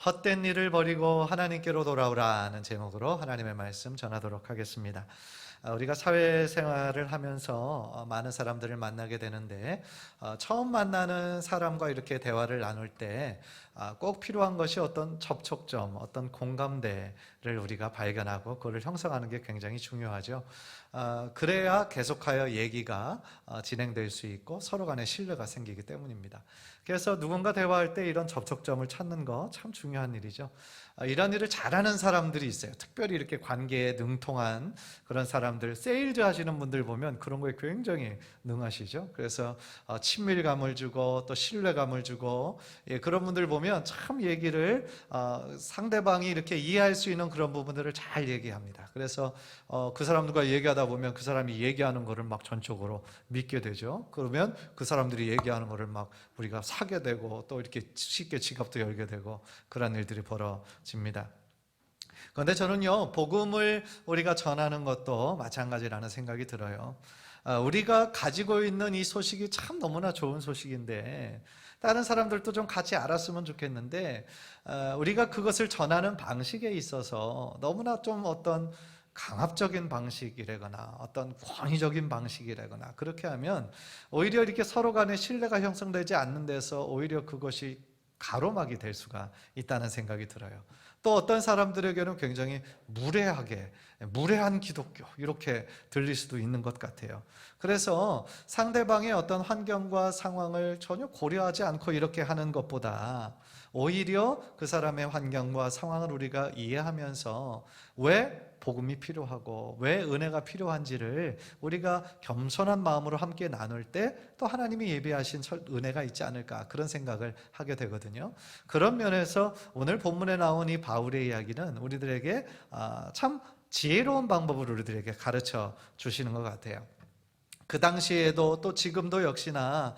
헛된 일을 버리고 하나님께로 돌아오라는 제목으로 하나님의 말씀 전하도록 하겠습니다. 우리가 사회생활을 하면서 많은 사람들을 만나게 되는데 처음 만나는 사람과 이렇게 대화를 나눌 때 꼭 필요한 것이 어떤 접촉점, 어떤 공감대를 우리가 발견하고 그걸 형성하는 게 굉장히 중요하죠. 그래야 계속하여 얘기가 진행될 수 있고 서로 간에 신뢰가 생기기 때문입니다. 그래서 누군가 대화할 때 이런 접촉점을 찾는 거 참 중요한 일이죠. 이런 일을 잘하는 사람들이 있어요. 특별히 이렇게 관계에 능통한 그런 사람들, 세일즈 하시는 분들 보면 그런 거에 굉장히 능하시죠. 그래서 친밀감을 주고 또 신뢰감을 주고, 그런 분들 보면 참 얘기를 상대방이 이렇게 이해할 수 있는 그런 부분들을 잘 얘기합니다. 그래서 그 사람들과 얘기하다 보면 그 사람이 얘기하는 거를 막 전적으로 믿게 되죠. 그러면 그 사람들이 얘기하는 거를 막 우리가 사게 되고 또 이렇게 쉽게 지갑도 열게 되고 그런 일들이 벌어집니다. 그런데 저는요, 복음을 우리가 전하는 것도 마찬가지라는 생각이 들어요. 우리가 가지고 있는 이 소식이 참 너무나 좋은 소식인데 다른 사람들도 좀 같이 알았으면 좋겠는데 우리가 그것을 전하는 방식에 있어서 너무나 좀 어떤 강압적인 방식이라거나 어떤 권위적인 방식이라거나 그렇게 하면 오히려 이렇게 서로 간에 신뢰가 형성되지 않는 데서 오히려 그것이 가로막이 될 수가 있다는 생각이 들어요. 또 어떤 사람들에게는 굉장히 무례한 기독교 이렇게 들릴 수도 있는 것 같아요. 그래서 상대방의 어떤 환경과 상황을 전혀 고려하지 않고 이렇게 하는 것보다 오히려 그 사람의 환경과 상황을 우리가 이해하면서 왜 복음이 필요하고 왜 은혜가 필요한지를 우리가 겸손한 마음으로 함께 나눌 때 또 하나님이 예비하신 은혜가 있지 않을까 그런 생각을 하게 되거든요. 그런 면에서 오늘 본문에 나온 이 바울의 이야기는 우리들에게 참 지혜로운 방법을 우리들에게 가르쳐 주시는 것 같아요. 그 당시에도 또 지금도 역시나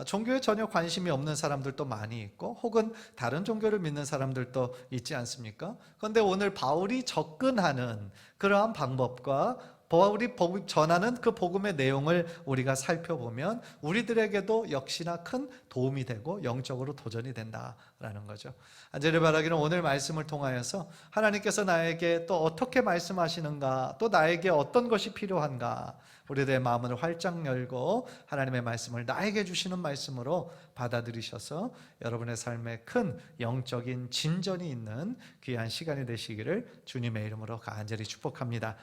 종교에 전혀 관심이 없는 사람들도 많이 있고 혹은 다른 종교를 믿는 사람들도 있지 않습니까? 그런데 오늘 바울이 접근하는 그러한 방법과 바울이 전하는 그 복음의 내용을 우리가 살펴보면 우리들에게도 역시나 큰 도움이 되고 영적으로 도전이 된다라는 거죠. 간절히 바라기는 오늘 말씀을 통하여서 하나님께서 나에게 또 어떻게 말씀하시는가, 또 나에게 어떤 것이 필요한가, 우리들의 마음을 활짝 열고 하나님의 말씀을 나에게 주시는 말씀으로 받아들이셔서 여러분의 삶에 큰 영적인 진전이 있는 귀한 시간이 되시기를 주님의 이름으로 간절히 축복합니다.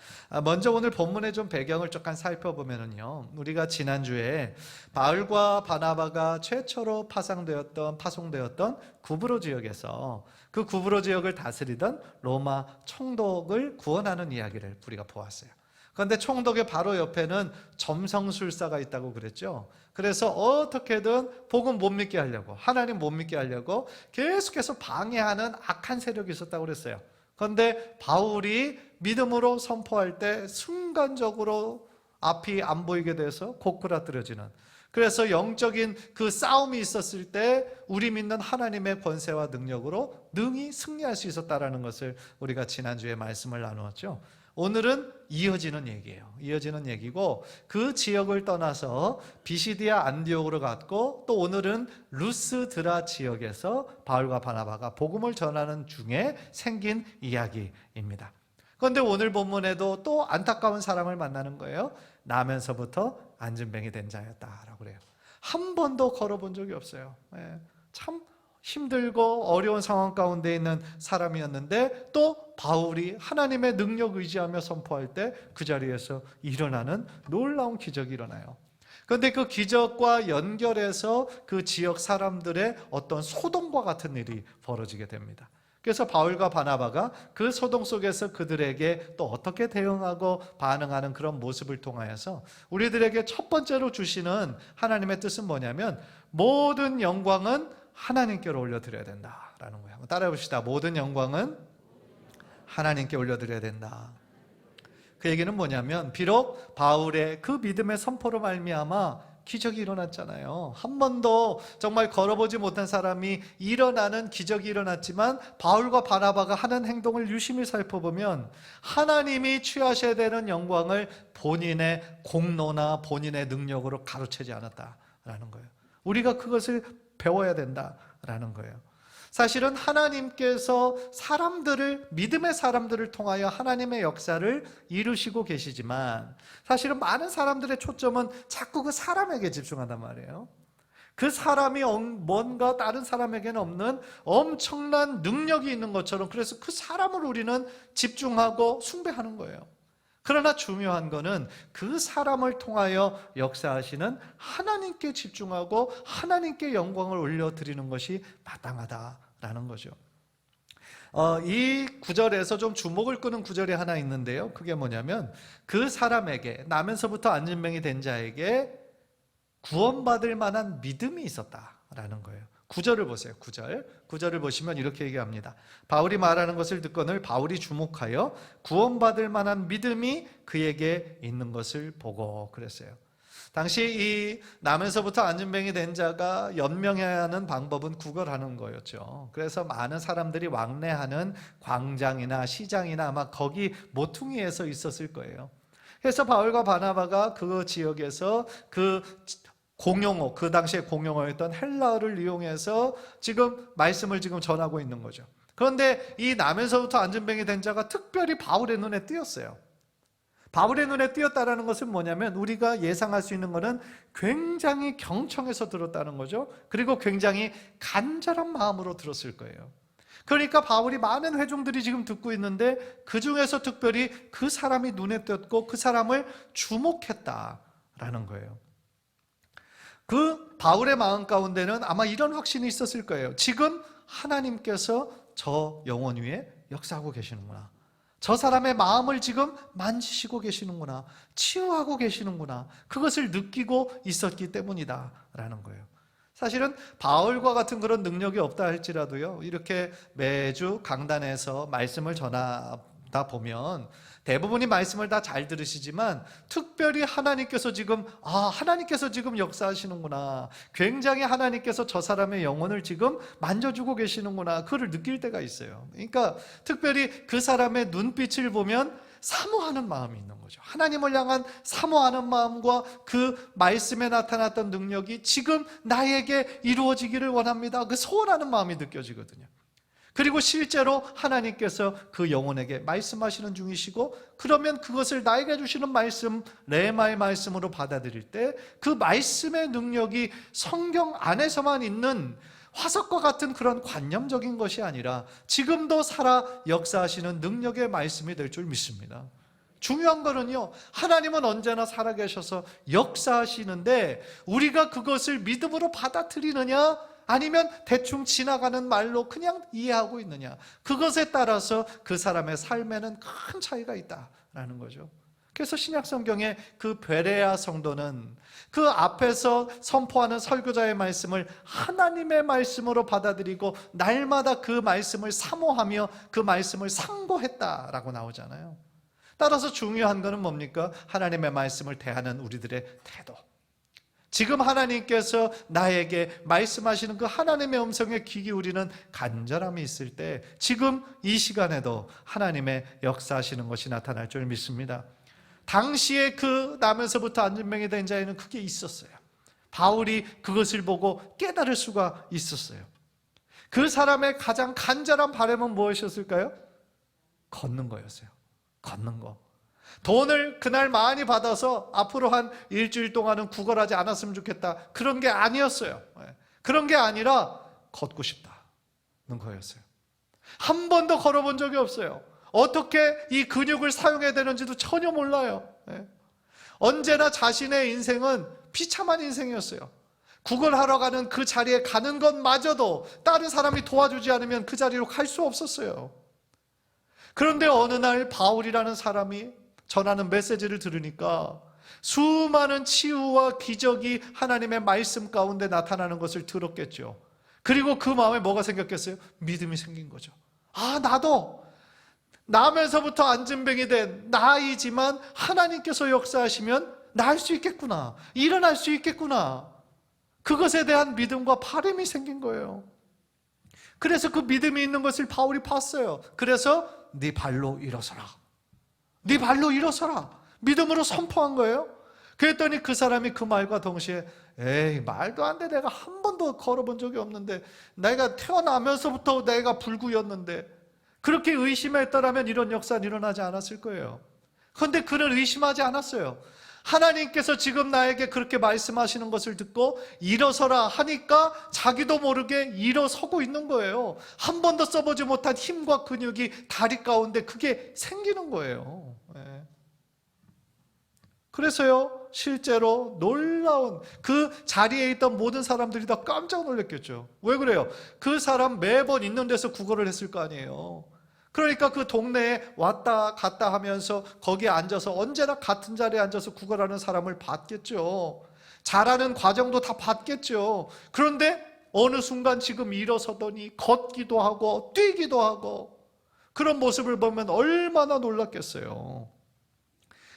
먼저 오늘 본문의 좀 배경을 조금 살펴보면요, 우리가 지난주에 바울과 바나바가 최초로 파송되었던 구브로 지역에서 그 구브로 지역을 다스리던 로마 총독을 구원하는 이야기를 우리가 보았어요. 그런데 총독의 바로 옆에는 점성술사가 있다고 그랬죠. 그래서 어떻게든 복음 못 믿게 하려고, 하나님 못 믿게 하려고 계속해서 방해하는 악한 세력이 있었다고 그랬어요. 그런데 바울이 믿음으로 선포할 때 순간적으로 앞이 안 보이게 돼서 고꾸라뜨려지는, 그래서 영적인 그 싸움이 있었을 때 우리 믿는 하나님의 권세와 능력으로 능히 승리할 수 있었다는 것을 우리가 지난주에 말씀을 나누었죠. 오늘은 이어지는 얘기예요. 이어지는 얘기고 그 지역을 떠나서 비시디아 안디옥으로 갔고 또 오늘은 루스드라 지역에서 바울과 바나바가 복음을 전하는 중에 생긴 이야기입니다. 그런데 오늘 본문에도 또 안타까운 사람을 만나는 거예요. 나면서부터 안진뱅이 된 자였다라고 그래요. 한 번도 걸어본 적이 없어요. 참 힘들고 어려운 상황 가운데 있는 사람이었는데 또 바울이 하나님의 능력 의지하며 선포할 때 그 자리에서 일어나는 놀라운 기적이 일어나요. 그런데 그 기적과 연결해서 그 지역 사람들의 어떤 소동과 같은 일이 벌어지게 됩니다. 그래서 바울과 바나바가 그 소동 속에서 그들에게 또 어떻게 대응하고 반응하는 그런 모습을 통하여서 우리들에게 첫 번째로 주시는 하나님의 뜻은 뭐냐면 모든 영광은 하나님께로 올려드려야 된다라는 거예요. 한번 따라해 봅시다. 모든 영광은 하나님께 올려드려야 된다. 그 얘기는 뭐냐면 비록 바울의 그 믿음의 선포로 말미암아 기적이 일어났잖아요. 한 번도 정말 걸어보지 못한 사람이 일어나는 기적이 일어났지만 바울과 바나바가 하는 행동을 유심히 살펴보면 하나님이 취하셔야 되는 영광을 본인의 공로나 본인의 능력으로 가로채지 않았다라는 거예요. 우리가 그것을 배워야 된다라는 거예요. 사실은 하나님께서 믿음의 사람들을 통하여 하나님의 역사를 이루시고 계시지만, 사실은 많은 사람들의 초점은 자꾸 그 사람에게 집중한단 말이에요. 그 사람이 뭔가 다른 사람에게는 없는 엄청난 능력이 있는 것처럼, 그래서 그 사람을 우리는 집중하고 숭배하는 거예요. 그러나 중요한 거는 그 사람을 통하여 역사하시는 하나님께 집중하고 하나님께 영광을 올려드리는 것이 마땅하다라는 거죠. 이 구절에서 좀 주목을 끄는 구절이 하나 있는데요. 그게 뭐냐면, 그 사람에게, 나면서부터 안진병이 된 자에게 구원받을 만한 믿음이 있었다라는 거예요. 9절을 보세요. 9절을 보시면 이렇게 얘기합니다. 바울이 말하는 것을 듣거늘 바울이 주목하여 구원받을 만한 믿음이 그에게 있는 것을 보고 그랬어요. 당시 이 나면서부터 안진병이 된 자가 연명해야 하는 방법은 구걸하는 거였죠. 그래서 많은 사람들이 왕래하는 광장이나 시장이나 아마 거기 모퉁이에서 있었을 거예요. 그래서 바울과 바나바가 그 지역에서 그 공용어, 그 당시에 공용어였던 헬라어를 이용해서 지금 말씀을 전하고 있는 거죠. 그런데 이 나면서부터 안진병이 된 자가 특별히 바울의 눈에 띄었어요. 바울의 눈에 띄었다는 것은 뭐냐면, 우리가 예상할 수 있는 것은 굉장히 경청해서 들었다는 거죠. 그리고 굉장히 간절한 마음으로 들었을 거예요. 그러니까 바울이 많은 회중들이 지금 듣고 있는데 그 중에서 특별히 그 사람이 눈에 띄었고 그 사람을 주목했다라는 거예요. 그 바울의 마음 가운데는 아마 이런 확신이 있었을 거예요. 지금 하나님께서 저 영혼 위에 역사하고 계시는구나. 저 사람의 마음을 지금 만지시고 계시는구나. 치유하고 계시는구나. 그것을 느끼고 있었기 때문이다 라는 거예요. 사실은 바울과 같은 그런 능력이 없다 할지라도요, 이렇게 매주 강단에서 말씀을 전하다 보면 대부분이 말씀을 다 잘 들으시지만, 특별히 하나님께서 지금 역사하시는구나, 굉장히 하나님께서 저 사람의 영혼을 지금 만져주고 계시는구나, 그걸 느낄 때가 있어요. 그러니까 특별히 그 사람의 눈빛을 보면 사모하는 마음이 있는 거죠. 하나님을 향한 사모하는 마음과 그 말씀에 나타났던 능력이 지금 나에게 이루어지기를 원합니다, 그 소원하는 마음이 느껴지거든요. 그리고 실제로 하나님께서 그 영혼에게 말씀하시는 중이시고, 그러면 그것을 나에게 주시는 말씀, 레마의 말씀으로 받아들일 때 그 말씀의 능력이 성경 안에서만 있는 화석과 같은 그런 관념적인 것이 아니라 지금도 살아 역사하시는 능력의 말씀이 될 줄 믿습니다. 중요한 거는요, 하나님은 언제나 살아계셔서 역사하시는데 우리가 그것을 믿음으로 받아들이느냐, 아니면 대충 지나가는 말로 그냥 이해하고 있느냐, 그것에 따라서 그 사람의 삶에는 큰 차이가 있다라는 거죠. 그래서 신약성경의 그 베레아 성도는 그 앞에서 선포하는 설교자의 말씀을 하나님의 말씀으로 받아들이고 날마다 그 말씀을 사모하며 그 말씀을 상고했다라고 나오잖아요. 따라서 중요한 것은 뭡니까? 하나님의 말씀을 대하는 우리들의 태도. 지금 하나님께서 나에게 말씀하시는 그 하나님의 음성에 귀 기울이는 간절함이 있을 때 지금 이 시간에도 하나님의 역사하시는 것이 나타날 줄 믿습니다. 당시에 그 나면서부터 안진병이 된 자에는 그게 있었어요. 바울이 그것을 보고 깨달을 수가 있었어요. 그 사람의 가장 간절한 바람은 무엇이었을까요? 걷는 거였어요. 걷는 거. 돈을 그날 많이 받아서 앞으로 한 일주일 동안은 구걸하지 않았으면 좋겠다, 그런 게 아니었어요. 그런 게 아니라 걷고 싶다는 거였어요. 한 번도 걸어본 적이 없어요. 어떻게 이 근육을 사용해야 되는지도 전혀 몰라요. 언제나 자신의 인생은 비참한 인생이었어요. 구걸하러 가는 그 자리에 가는 것마저도 다른 사람이 도와주지 않으면 그 자리로 갈 수 없었어요. 그런데 어느 날 바울이라는 사람이 전하는 메시지를 들으니까 수많은 치유와 기적이 하나님의 말씀 가운데 나타나는 것을 들었겠죠. 그리고 그 마음에 뭐가 생겼겠어요? 믿음이 생긴 거죠. 나도 나면서부터 안진병이 된 나이지만 하나님께서 역사하시면 나 할 수 있겠구나, 일어날 수 있겠구나, 그것에 대한 믿음과 바람이 생긴 거예요. 그래서 그 믿음이 있는 것을 바울이 봤어요. 그래서 네 발로 일어서라, 네 발로 일어서라, 믿음으로 선포한 거예요. 그랬더니 그 사람이 그 말과 동시에 에이, 말도 안 돼. 내가 한 번도 걸어본 적이 없는데, 내가 태어나면서부터 내가 불구였는데, 그렇게 의심했더라면 이런 역사는 일어나지 않았을 거예요. 그런데 그는 의심하지 않았어요. 하나님께서 지금 나에게 그렇게 말씀하시는 것을 듣고 일어서라 하니까 자기도 모르게 일어서고 있는 거예요. 한 번도 써보지 못한 힘과 근육이 다리 가운데 그게 생기는 거예요. 그래서요, 실제로 놀라운, 그 자리에 있던 모든 사람들이 다 깜짝 놀랐겠죠. 왜 그래요? 그 사람 매번 있는 데서 구걸을 했을 거 아니에요. 그러니까 그 동네에 왔다 갔다 하면서 거기에 앉아서 언제나 같은 자리에 앉아서 구걸하는 사람을 봤겠죠. 잘하는 과정도 다 봤겠죠. 그런데 어느 순간 지금 일어서더니 걷기도 하고 뛰기도 하고, 그런 모습을 보면 얼마나 놀랐겠어요.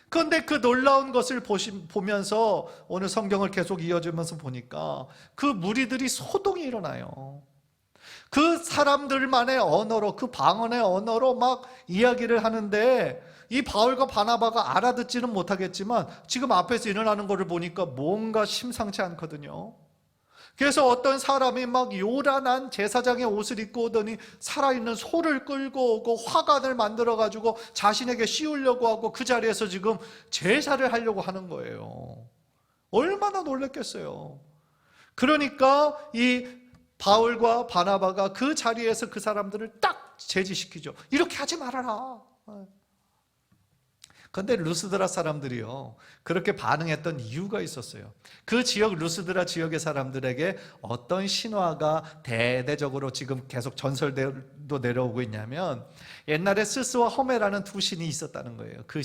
그런데 그 놀라운 것을 보면서 오늘 성경을 계속 이어주면서 보니까 그 무리들이 소동이 일어나요. 그 사람들만의 언어로, 그 방언의 언어로 막 이야기를 하는데, 이 바울과 바나바가 알아듣지는 못하겠지만 지금 앞에서 일어나는 것을 보니까 뭔가 심상치 않거든요. 그래서 어떤 사람이 막 요란한 제사장의 옷을 입고 오더니 살아있는 소를 끌고 오고 화관을 만들어가지고 자신에게 씌우려고 하고 그 자리에서 지금 제사를 하려고 하는 거예요. 얼마나 놀랐겠어요. 그러니까 이 바울과 바나바가 그 자리에서 그 사람들을 딱 제지시키죠. 이렇게 하지 말아라. 그런데 루스드라 사람들이요, 그렇게 반응했던 이유가 있었어요. 그 지역, 루스드라 지역의 사람들에게 어떤 신화가 대대적으로 지금 계속 전설도 내려오고 있냐면, 옛날에 스스와 허메라는 두 신이 있었다는 거예요. 그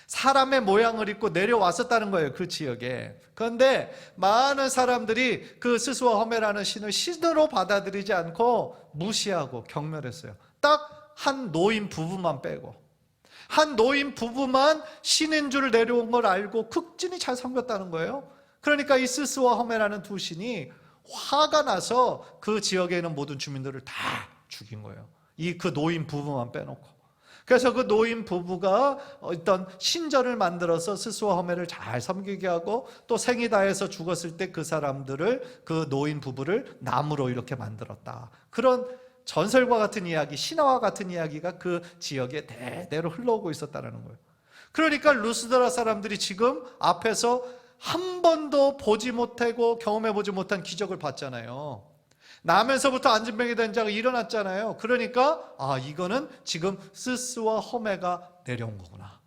사람의 모양을 입고 내려왔었다는 거예요, 그 지역에. 그런데 많은 사람들이 그 스스와 허메라는 신을 신으로 받아들이지 않고 무시하고 경멸했어요. 딱 한 노인 부부만 빼고. 한 노인 부부만 신인 줄 내려온 걸 알고 극진히 잘 섬겼다는 거예요. 그러니까 이 스스와 허메라는 두 신이 화가 나서 그 지역에 있는 모든 주민들을 다 죽인 거예요. 그 노인 부부만 빼놓고. 그래서 그 노인 부부가 어떤 신전을 만들어서 스스와 허메를 잘 섬기게 하고, 또 생이 다해서 죽었을 때 그 사람들을, 그 노인 부부를 나무로 이렇게 만들었다. 그런 전설과 같은 이야기, 신화와 같은 이야기가 그 지역에 대대로 흘러오고 있었다는 거예요. 그러니까 루스드라 사람들이 지금 앞에서 한 번도 보지 못하고 경험해보지 못한 기적을 봤잖아요. 나면서부터 안진병이 된 자가 일어났잖아요. 그러니까 이거는 지금 스스와 허메가 내려온 거구나.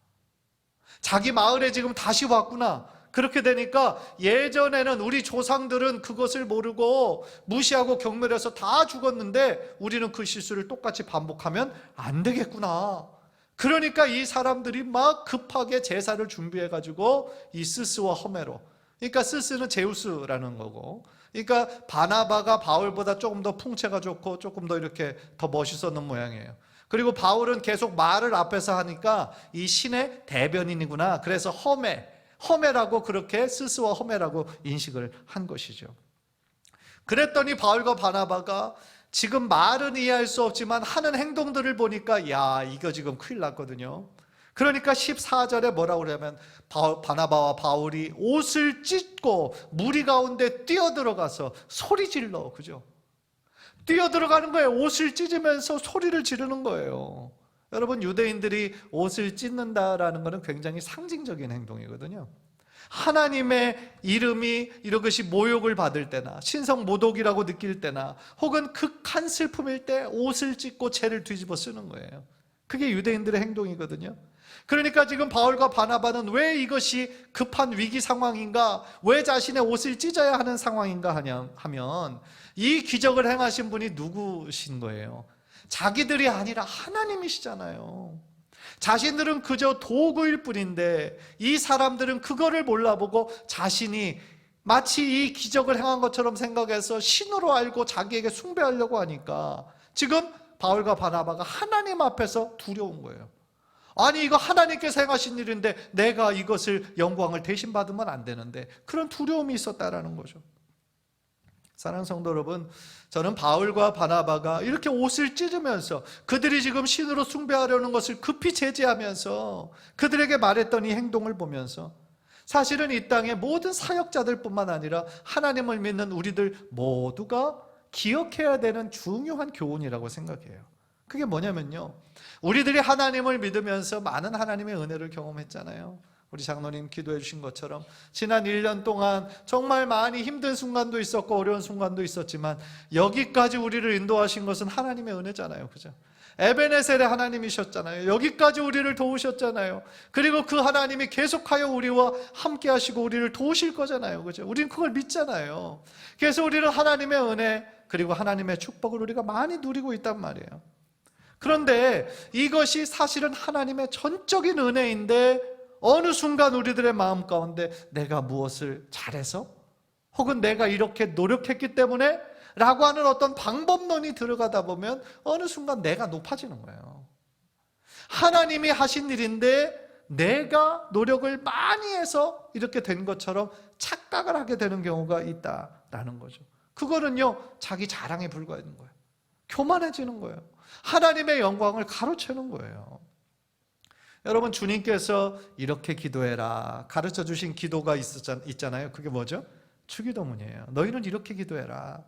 자기 마을에 지금 다시 왔구나. 그렇게 되니까 예전에는 우리 조상들은 그것을 모르고 무시하고 경멸해서 다 죽었는데 우리는 그 실수를 똑같이 반복하면 안 되겠구나. 그러니까 이 사람들이 막 급하게 제사를 준비해가지고 이 스스와 허메로, 그러니까 스스는 제우스라는 거고, 그러니까 바나바가 바울보다 조금 더 풍채가 좋고 조금 더 이렇게 더 멋있었는 모양이에요. 그리고 바울은 계속 말을 앞에서 하니까 이 신의 대변인이구나. 그래서 허메라고, 그렇게 스스와 허메라고 인식을 한 것이죠. 그랬더니 바울과 바나바가 지금 말은 이해할 수 없지만 하는 행동들을 보니까 이거 지금 큰일 났거든요. 그러니까 14절에 뭐라고 그러냐면, 바나바와 바울이 옷을 찢고 무리 가운데 뛰어들어가서 소리 질러, 그죠? 뛰어들어가는 거예요. 옷을 찢으면서 소리를 지르는 거예요. 여러분, 유대인들이 옷을 찢는다라는 것은 굉장히 상징적인 행동이거든요. 하나님의 이름이 이것이 모욕을 받을 때나 신성 모독이라고 느낄 때나 혹은 극한 슬픔일 때 옷을 찢고 채를 뒤집어 쓰는 거예요. 그게 유대인들의 행동이거든요. 그러니까 지금 바울과 바나바는 왜 이것이 급한 위기 상황인가, 왜 자신의 옷을 찢어야 하는 상황인가 하면 이 기적을 행하신 분이 누구신 거예요? 자기들이 아니라 하나님이시잖아요. 자신들은 그저 도구일 뿐인데 이 사람들은 그거를 몰라보고 자신이 마치 이 기적을 행한 것처럼 생각해서 신으로 알고 자기에게 숭배하려고 하니까 지금 바울과 바나바가 하나님 앞에서 두려운 거예요. 아니, 이거 하나님께서 행하신 일인데 내가 이것을 영광을 대신 받으면 안 되는데, 그런 두려움이 있었다라는 거죠. 사랑하는 성도 여러분, 저는 바울과 바나바가 이렇게 옷을 찢으면서 그들이 지금 신으로 숭배하려는 것을 급히 제지하면서 그들에게 말했던 이 행동을 보면서 사실은 이 땅의 모든 사역자들뿐만 아니라 하나님을 믿는 우리들 모두가 기억해야 되는 중요한 교훈이라고 생각해요. 그게 뭐냐면요, 우리들이 하나님을 믿으면서 많은 하나님의 은혜를 경험했잖아요. 우리 장로님 기도해 주신 것처럼 지난 1년 동안 정말 많이 힘든 순간도 있었고 어려운 순간도 있었지만 여기까지 우리를 인도하신 것은 하나님의 은혜잖아요. 그죠? 에베네셀의 하나님이셨잖아요. 여기까지 우리를 도우셨잖아요. 그리고 그 하나님이 계속하여 우리와 함께 하시고 우리를 도우실 거잖아요. 그죠? 우린 그걸 믿잖아요. 그래서 우리는 하나님의 은혜 그리고 하나님의 축복을 우리가 많이 누리고 있단 말이에요. 그런데 이것이 사실은 하나님의 전적인 은혜인데 어느 순간 우리들의 마음 가운데 내가 무엇을 잘해서 혹은 내가 이렇게 노력했기 때문에 라고 하는 어떤 방법론이 들어가다 보면 어느 순간 내가 높아지는 거예요. 하나님이 하신 일인데 내가 노력을 많이 해서 이렇게 된 것처럼 착각을 하게 되는 경우가 있다라는 거죠. 그거는요, 자기 자랑에 불과한 거예요. 교만해지는 거예요. 하나님의 영광을 가로채는 거예요. 여러분, 주님께서 이렇게 기도해라 가르쳐 주신 기도가 있잖아요. 그게 뭐죠? 주기도문이에요. 너희는 이렇게 기도해라.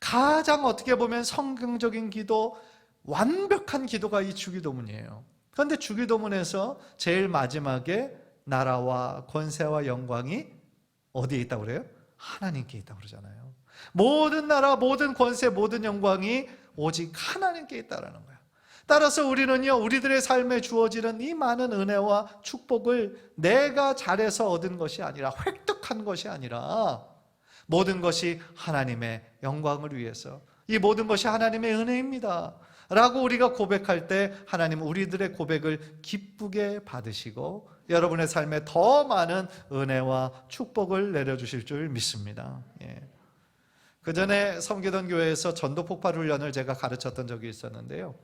가장 어떻게 보면 성경적인 기도, 완벽한 기도가 이 주기도문이에요. 그런데 주기도문에서 제일 마지막에 나라와 권세와 영광이 어디에 있다고 그래요? 하나님께 있다고 그러잖아요. 모든 나라, 모든 권세, 모든 영광이 오직 하나님께 있다라는 거예요. 따라서 우리는요, 우리들의 삶에 주어지는 이 많은 은혜와 축복을 내가 잘해서 얻은 것이 아니라, 획득한 것이 아니라 모든 것이 하나님의 영광을 위해서, 이 모든 것이 하나님의 은혜입니다 라고 우리가 고백할 때 하나님은 우리들의 고백을 기쁘게 받으시고 여러분의 삶에 더 많은 은혜와 축복을 내려주실 줄 믿습니다. 그 전에 섬기던 교회에서 전도폭발 훈련을 제가 가르쳤던 적이 있었는데요.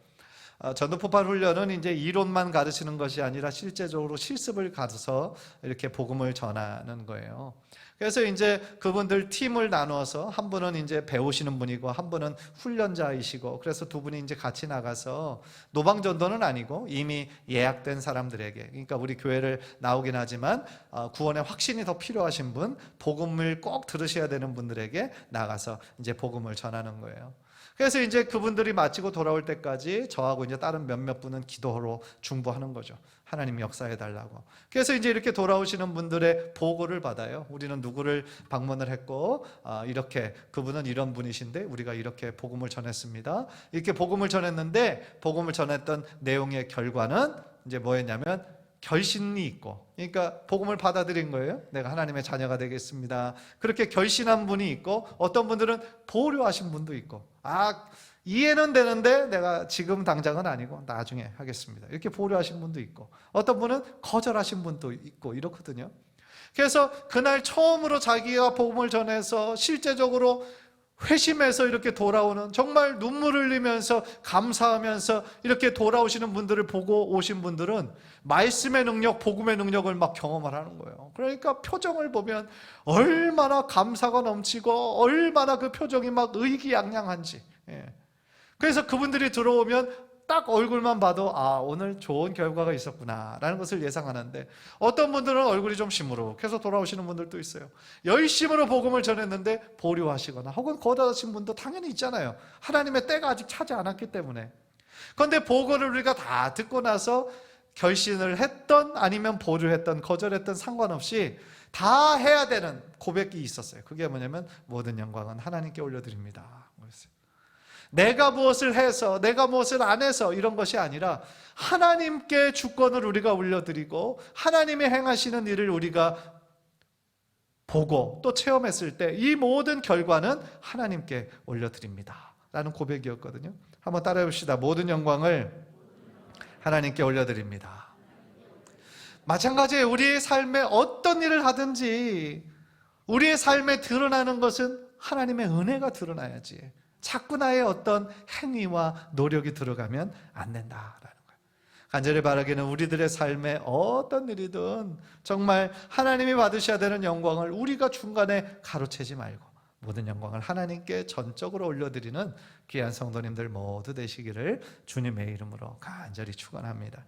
전도폭발 훈련은 이제 이론만 가르치는 것이 아니라 실제적으로 실습을 가서 이렇게 복음을 전하는 거예요. 그래서 이제 그분들 팀을 나눠서 한 분은 이제 배우시는 분이고 한 분은 훈련자이시고, 그래서 두 분이 이제 같이 나가서 노방전도는 아니고 이미 예약된 사람들에게, 그러니까 우리 교회를 나오긴 하지만 구원의 확신이 더 필요하신 분, 복음을 꼭 들으셔야 되는 분들에게 나가서 이제 복음을 전하는 거예요. 그래서 이제 그분들이 마치고 돌아올 때까지 저하고 이제 다른 몇몇 분은 기도로 중보하는 거죠. 하나님 역사해 달라고. 그래서 이제 이렇게 돌아오시는 분들의 보고를 받아요. 우리는 누구를 방문을 했고, 이렇게 그분은 이런 분이신데 우리가 이렇게 복음을 전했습니다. 이렇게 복음을 전했는데 복음을 전했던 내용의 결과는 이제 뭐였냐면 결신이 있고, 그러니까 복음을 받아들인 거예요. 내가 하나님의 자녀가 되겠습니다. 그렇게 결신한 분이 있고, 어떤 분들은 보류하신 분도 있고, 이해는 되는데 내가 지금 당장은 아니고 나중에 하겠습니다, 이렇게 보류하신 분도 있고, 어떤 분은 거절하신 분도 있고 이렇거든요. 그래서 그날 처음으로 자기가 복음을 전해서 실제적으로 회심해서 이렇게 돌아오는, 정말 눈물을 흘리면서 감사하면서 이렇게 돌아오시는 분들을 보고 오신 분들은 말씀의 능력, 복음의 능력을 막 경험을 하는 거예요. 그러니까 표정을 보면 얼마나 감사가 넘치고 얼마나 그 표정이 막 의기양양한지. 그래서 그분들이 들어오면 딱 얼굴만 봐도 오늘 좋은 결과가 있었구나 라는 것을 예상하는데, 어떤 분들은 얼굴이 좀 시무룩해서 돌아오시는 분들도 있어요. 열심으로 복음을 전했는데 보류하시거나 혹은 거절하신 분도 당연히 있잖아요. 하나님의 때가 아직 차지 않았기 때문에. 그런데 보고를 우리가 다 듣고 나서 결신을 했던 아니면 보류했던 거절했던 상관없이 다 해야 되는 고백이 있었어요. 그게 뭐냐면 모든 영광은 하나님께 올려드립니다. 내가 무엇을 해서, 내가 무엇을 안 해서 이런 것이 아니라 하나님께 주권을 우리가 올려드리고 하나님이 행하시는 일을 우리가 보고 또 체험했을 때 이 모든 결과는 하나님께 올려드립니다 라는 고백이었거든요. 한번 따라해 봅시다. 모든 영광을 하나님께 올려드립니다. 마찬가지에 우리의 삶에 어떤 일을 하든지 우리의 삶에 드러나는 것은 하나님의 은혜가 드러나야지, 자꾸 나의 어떤 행위와 노력이 들어가면 안 된다라는 거예요. 간절히 바라기는 우리들의 삶에 어떤 일이든 정말 하나님이 받으셔야 되는 영광을 우리가 중간에 가로채지 말고 모든 영광을 하나님께 전적으로 올려드리는 귀한 성도님들 모두 되시기를 주님의 이름으로 간절히 축원합니다.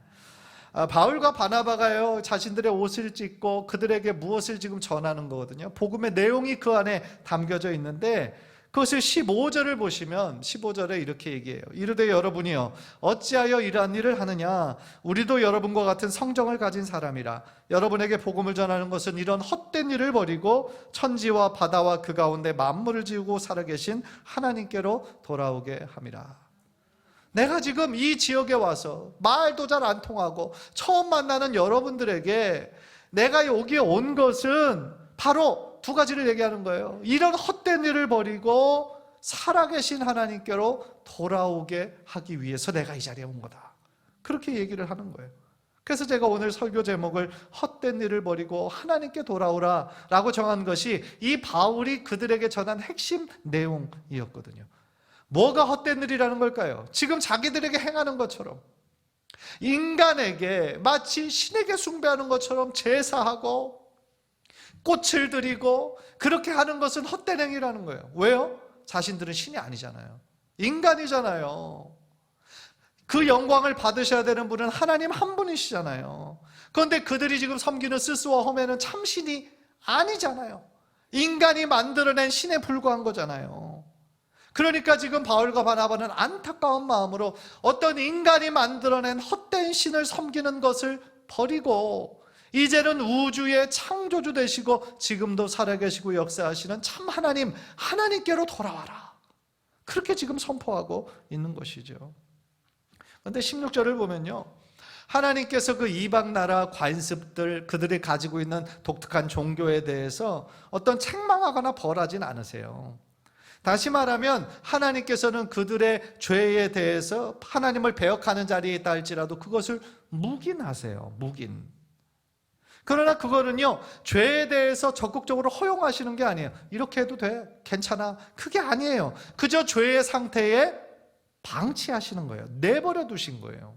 바울과 바나바가요 자신들의 옷을 찢고 그들에게 무엇을 지금 전하는 거거든요. 복음의 내용이 그 안에 담겨져 있는데 그것을 15절을 보시면 15절에 이렇게 얘기해요. 이르되 여러분이요 어찌하여 이러한 일을 하느냐. 우리도 여러분과 같은 성정을 가진 사람이라. 여러분에게 복음을 전하는 것은 이런 헛된 일을 버리고 천지와 바다와 그 가운데 만물을 지으고 살아계신 하나님께로 돌아오게 함이라. 내가 지금 이 지역에 와서 말도 잘 안 통하고 처음 만나는 여러분들에게 내가 여기에 온 것은 바로 두 가지를 얘기하는 거예요. 이런 헛된 일을 버리고 살아계신 하나님께로 돌아오게 하기 위해서 내가 이 자리에 온 거다. 그렇게 얘기를 하는 거예요. 그래서 제가 오늘 설교 제목을 헛된 일을 버리고 하나님께 돌아오라 라고 정한 것이 이 바울이 그들에게 전한 핵심 내용이었거든요. 뭐가 헛된 일이라는 걸까요? 지금 자기들에게 행하는 것처럼 인간에게 마치 신에게 숭배하는 것처럼 제사하고 꽃을 드리고 그렇게 하는 것은 헛된 행위라는 거예요. 왜요? 자신들은 신이 아니잖아요. 인간이잖아요. 그 영광을 받으셔야 되는 분은 하나님 한 분이시잖아요. 그런데 그들이 지금 섬기는 스스와 호메는 참 신이 아니잖아요. 인간이 만들어낸 신에 불과한 거잖아요. 그러니까 지금 바울과 바나바는 안타까운 마음으로 어떤 인간이 만들어낸 헛된 신을 섬기는 것을 버리고 이제는 우주의 창조주 되시고 지금도 살아계시고 역사하시는 참 하나님께로 돌아와라. 그렇게 지금 선포하고 있는 것이죠. 그런데 16절을 보면요, 하나님께서 그 이방 나라 관습들, 그들이 가지고 있는 독특한 종교에 대해서 어떤 책망하거나 벌하진 않으세요. 다시 말하면 하나님께서는 그들의 죄에 대해서 하나님을 배역하는 자리에 있다 할지라도 그것을 묵인하세요. 묵인. 그러나 그거는요, 죄에 대해서 적극적으로 허용하시는 게 아니에요. 이렇게 해도 돼, 괜찮아, 그게 아니에요. 그저 죄의 상태에 방치하시는 거예요. 내버려 두신 거예요.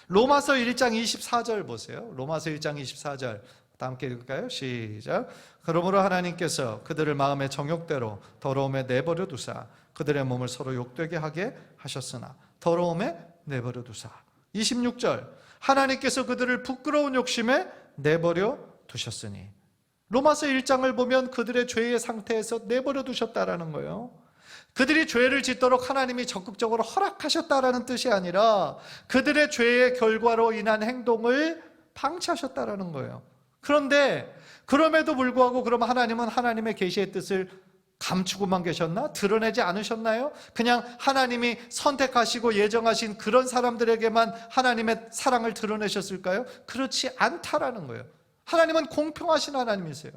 로마서 1장 24절 보세요. 로마서 1장 24절 다 함께 읽을까요? 시작. 그러므로 하나님께서 그들을 마음의 정욕대로 더러움에 내버려 두사 그들의 몸을 서로 욕되게 하게 하셨으나 더러움에 내버려 두사. 26절. 하나님께서 그들을 부끄러운 욕심에 내버려 두셨으니. 로마서 1장을 보면 그들의 죄의 상태에서 내버려 두셨다라는 거예요. 그들이 죄를 짓도록 하나님이 적극적으로 허락하셨다라는 뜻이 아니라 그들의 죄의 결과로 인한 행동을 방치하셨다라는 거예요. 그런데 그럼에도 불구하고 그럼 하나님은 하나님의 계시의 뜻을 감추고만 계셨나? 드러내지 않으셨나요? 그냥 하나님이 선택하시고 예정하신 그런 사람들에게만 하나님의 사랑을 드러내셨을까요? 그렇지 않다라는 거예요. 하나님은 공평하신 하나님이세요.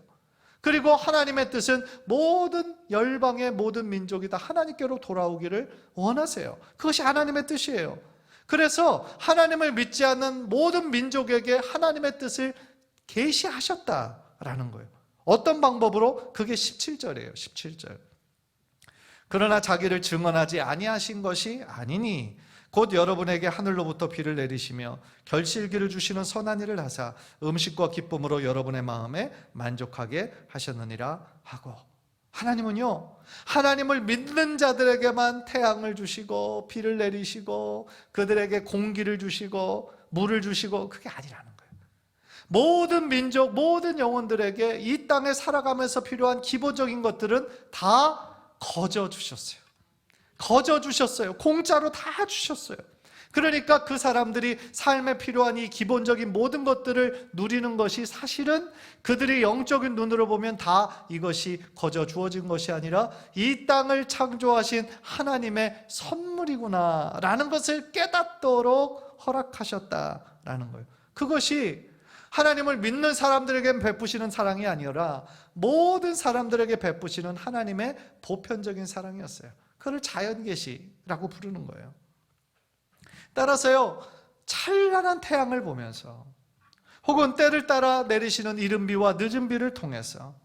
그리고 하나님의 뜻은 모든 열방의 모든 민족이 다 하나님께로 돌아오기를 원하세요. 그것이 하나님의 뜻이에요. 그래서 하나님을 믿지 않는 모든 민족에게 하나님의 뜻을 계시하셨다라는 거예요. 어떤 방법으로? 그게 17절이에요. 17절. 그러나 자기를 증언하지 아니하신 것이 아니니 곧 여러분에게 하늘로부터 비를 내리시며 결실기를 주시는 선한 일을 하사 음식과 기쁨으로 여러분의 마음에 만족하게 하셨느니라 하고. 하나님은요, 하나님을 믿는 자들에게만 태양을 주시고 비를 내리시고 그들에게 공기를 주시고 물을 주시고 그게 아니라는 거예요. 모든 민족, 모든 영혼들에게 이 땅에 살아가면서 필요한 기본적인 것들은 다 거저 주셨어요. 거저 주셨어요. 공짜로 다 주셨어요. 그러니까 그 사람들이 삶에 필요한 이 기본적인 모든 것들을 누리는 것이 사실은 그들이 영적인 눈으로 보면 다 이것이 거저 주어진 것이 아니라 이 땅을 창조하신 하나님의 선물이구나 라는 것을 깨닫도록 허락하셨다라는 거예요. 그것이 하나님을 믿는 사람들에게 베푸시는 사랑이 아니라 모든 사람들에게 베푸시는 하나님의 보편적인 사랑이었어요. 그걸 자연계시라고 부르는 거예요. 따라서요, 찬란한 태양을 보면서 혹은 때를 따라 내리시는 이른 비와 늦은 비를 통해서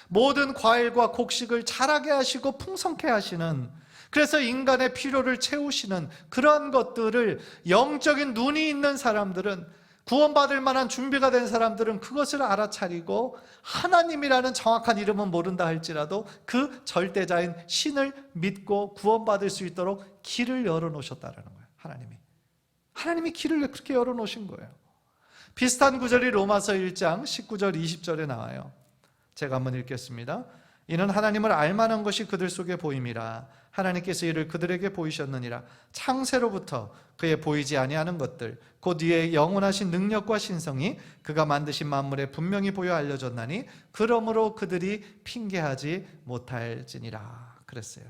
모든 과일과 곡식을 자라게 하시고 풍성케 하시는, 그래서 인간의 필요를 채우시는 그러한 것들을 영적인 눈이 있는 사람들은, 구원받을 만한 준비가 된 사람들은 그것을 알아차리고 하나님이라는 정확한 이름은 모른다 할지라도 그 절대자인 신을 믿고 구원받을 수 있도록 길을 열어놓으셨다는 거예요. 하나님이. 하나님이 길을 그렇게 열어놓으신 거예요. 비슷한 구절이 로마서 1장 19절 20절에 나와요. 제가 한번 읽겠습니다. 이는 하나님을 알만한 것이 그들 속에 보임이라. 하나님께서 이를 그들에게 보이셨느니라. 창세로부터 그의 보이지 아니하는 것들 곧 이의 영원하신 능력과 신성이 그가 만드신 만물에 분명히 보여 알려졌나니 그러므로 그들이 핑계하지 못할지니라 그랬어요.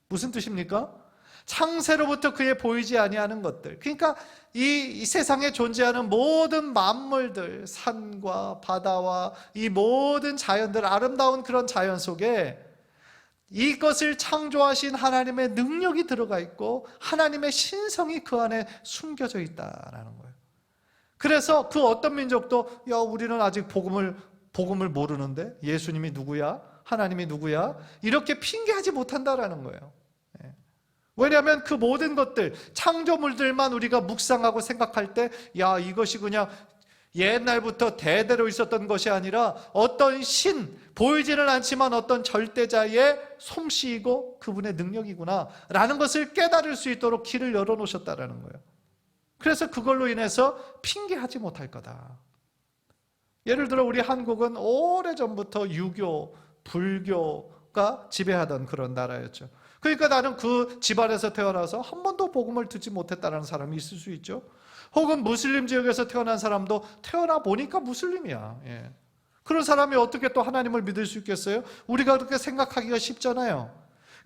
무슨 뜻입니까? 창세로부터 그의 보이지 아니하는 것들, 그러니까 이 세상에 존재하는 모든 만물들, 산과 바다와 이 모든 자연들, 아름다운 그런 자연 속에 이것을 창조하신 하나님의 능력이 들어가 있고 하나님의 신성이 그 안에 숨겨져 있다라는 거예요. 그래서 그 어떤 민족도 우리는 아직 복음을 모르는데 예수님이 누구야? 하나님이 누구야? 이렇게 핑계하지 못한다라는 거예요. 왜냐하면 그 모든 것들, 창조물들만 우리가 묵상하고 생각할 때 이것이 그냥 옛날부터 대대로 있었던 것이 아니라 어떤 보이지는 않지만 어떤 절대자의 솜씨이고 그분의 능력이구나 라는 것을 깨달을 수 있도록 길을 열어놓으셨다는 거예요. 그래서 그걸로 인해서 핑계하지 못할 거다. 예를 들어 우리 한국은 오래전부터 유교, 불교가 지배하던 그런 나라였죠. 그러니까 나는 그 집안에서 태어나서 한 번도 복음을 듣지 못했다는 사람이 있을 수 있죠. 혹은 무슬림 지역에서 태어난 사람도 태어나 보니까 무슬림이야. 그런 사람이 어떻게 또 하나님을 믿을 수 있겠어요? 우리가 그렇게 생각하기가 쉽잖아요.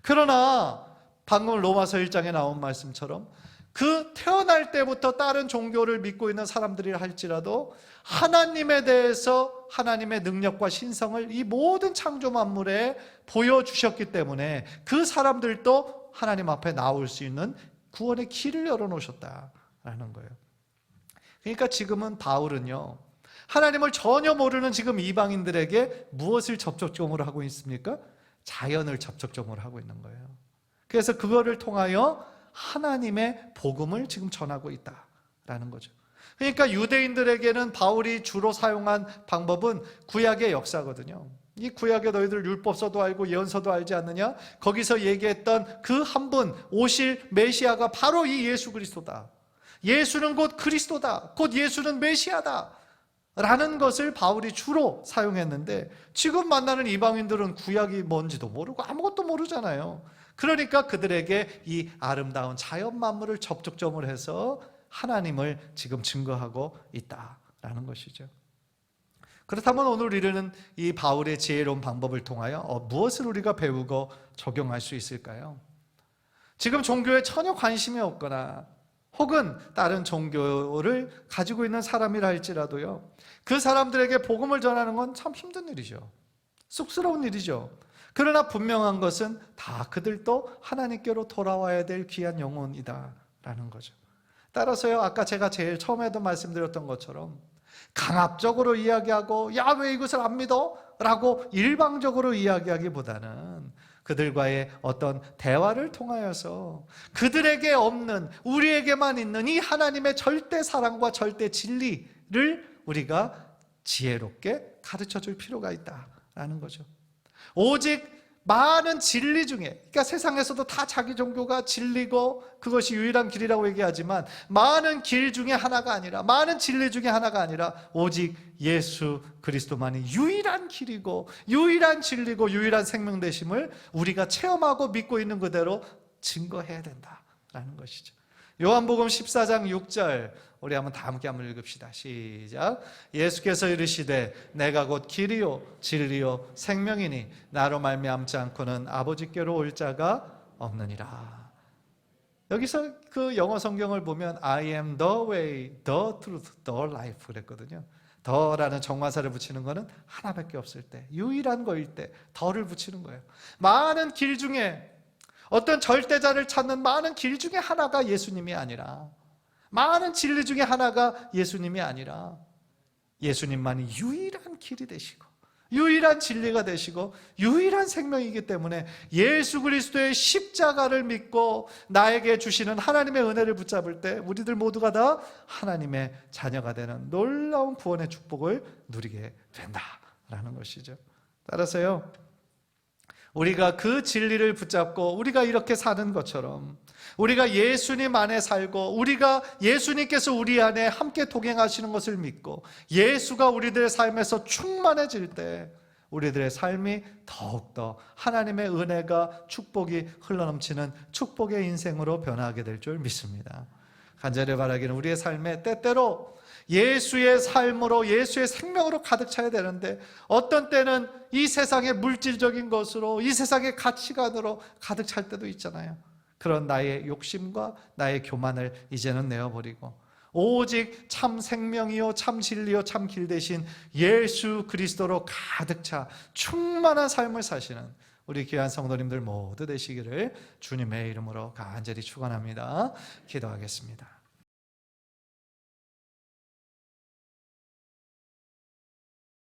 그러나 방금 로마서 1장에 나온 말씀처럼 그 태어날 때부터 다른 종교를 믿고 있는 사람들이라 할지라도 하나님에 대해서 하나님의 능력과 신성을 이 모든 창조 만물에 보여주셨기 때문에 그 사람들도 하나님 앞에 나올 수 있는 구원의 길을 열어놓으셨다라는 거예요. 그러니까 지금은 바울은요, 하나님을 전혀 모르는 지금 이방인들에게 무엇을 접촉점으로 하고 있습니까? 자연을 접촉점으로 하고 있는 거예요. 그래서 그거를 통하여 하나님의 복음을 지금 전하고 있다라는 거죠. 그러니까 유대인들에게는 바울이 주로 사용한 방법은 구약의 역사거든요. 이 구약에 너희들 율법서도 알고 예언서도 알지 않느냐? 거기서 얘기했던 그 한 분 오실 메시아가 바로 이 예수 그리스도다. 예수는 곧 그리스도다. 곧 예수는 메시아다 라는 것을 바울이 주로 사용했는데 지금 만나는 이방인들은 구약이 뭔지도 모르고 아무것도 모르잖아요. 그러니까 그들에게 이 아름다운 자연 만물을 접촉점을 해서 하나님을 지금 증거하고 있다라는 것이죠. 그렇다면 오늘 우리는 이 바울의 지혜로운 방법을 통하여 무엇을 우리가 배우고 적용할 수 있을까요? 지금 종교에 전혀 관심이 없거나 혹은 다른 종교를 가지고 있는 사람이라 할지라도요, 그 사람들에게 복음을 전하는 건 참 힘든 일이죠. 쑥스러운 일이죠. 그러나 분명한 것은 다 그들도 하나님께로 돌아와야 될 귀한 영혼이다라는 거죠. 따라서요, 아까 제가 제일 처음에도 말씀드렸던 것처럼 강압적으로 이야기하고 왜 이것을 안 믿어? 라고 일방적으로 이야기하기보다는 그들과의 어떤 대화를 통하여서 그들에게 없는, 우리에게만 있는 이 하나님의 절대 사랑과 절대 진리를 우리가 지혜롭게 가르쳐 줄 필요가 있다라는 거죠. 오직 많은 진리 중에, 그러니까 세상에서도 다 자기 종교가 진리고 그것이 유일한 길이라고 얘기하지만 많은 길 중에 하나가 아니라, 많은 진리 중에 하나가 아니라 오직 예수 그리스도만이 유일한 길이고 유일한 진리고 유일한 생명 되심을 우리가 체험하고 믿고 있는 그대로 증거해야 된다라는 것이죠. 요한복음 14장 6절 우리 한번 다 함께 한번 읽읍시다. 시작. 예수께서 이르시되 내가 곧 길이요 진리요 생명이니 나로 말미암지 않고는 아버지께로 올 자가 없느니라. 여기서 그 영어 성경을 보면 I am the way, the truth, the life 그랬거든요. 더라는 정관사를 붙이는 거는 하나밖에 없을 때, 유일한 거일 때 더를 붙이는 거예요. 많은 길 중에, 어떤 절대자를 찾는 많은 길 중에 하나가 예수님이 아니라, 많은 진리 중에 하나가 예수님이 아니라 예수님만이 유일한 길이 되시고 유일한 진리가 되시고 유일한 생명이기 때문에 예수 그리스도의 십자가를 믿고 나에게 주시는 하나님의 은혜를 붙잡을 때 우리들 모두가 다 하나님의 자녀가 되는 놀라운 구원의 축복을 누리게 된다라는 것이죠. 따라서요, 우리가 그 진리를 붙잡고 우리가 이렇게 사는 것처럼, 우리가 예수님 안에 살고 우리가 예수님께서 우리 안에 함께 동행하시는 것을 믿고 예수가 우리들의 삶에서 충만해질 때 우리들의 삶이 더욱더 하나님의 은혜가, 축복이 흘러넘치는 축복의 인생으로 변하게 될 줄 믿습니다. 간절히 바라기는 우리의 삶에 때때로 예수의 삶으로, 예수의 생명으로 가득 차야 되는데 어떤 때는 이 세상의 물질적인 것으로, 이 세상의 가치관으로 가득 찰 때도 있잖아요. 그런 나의 욕심과 나의 교만을 이제는 내어버리고 오직 참 생명이요 참 진리요 참 길 대신 예수 그리스도로 가득 차 충만한 삶을 사시는 우리 귀한 성도님들 모두 되시기를 주님의 이름으로 간절히 축원합니다. 기도하겠습니다.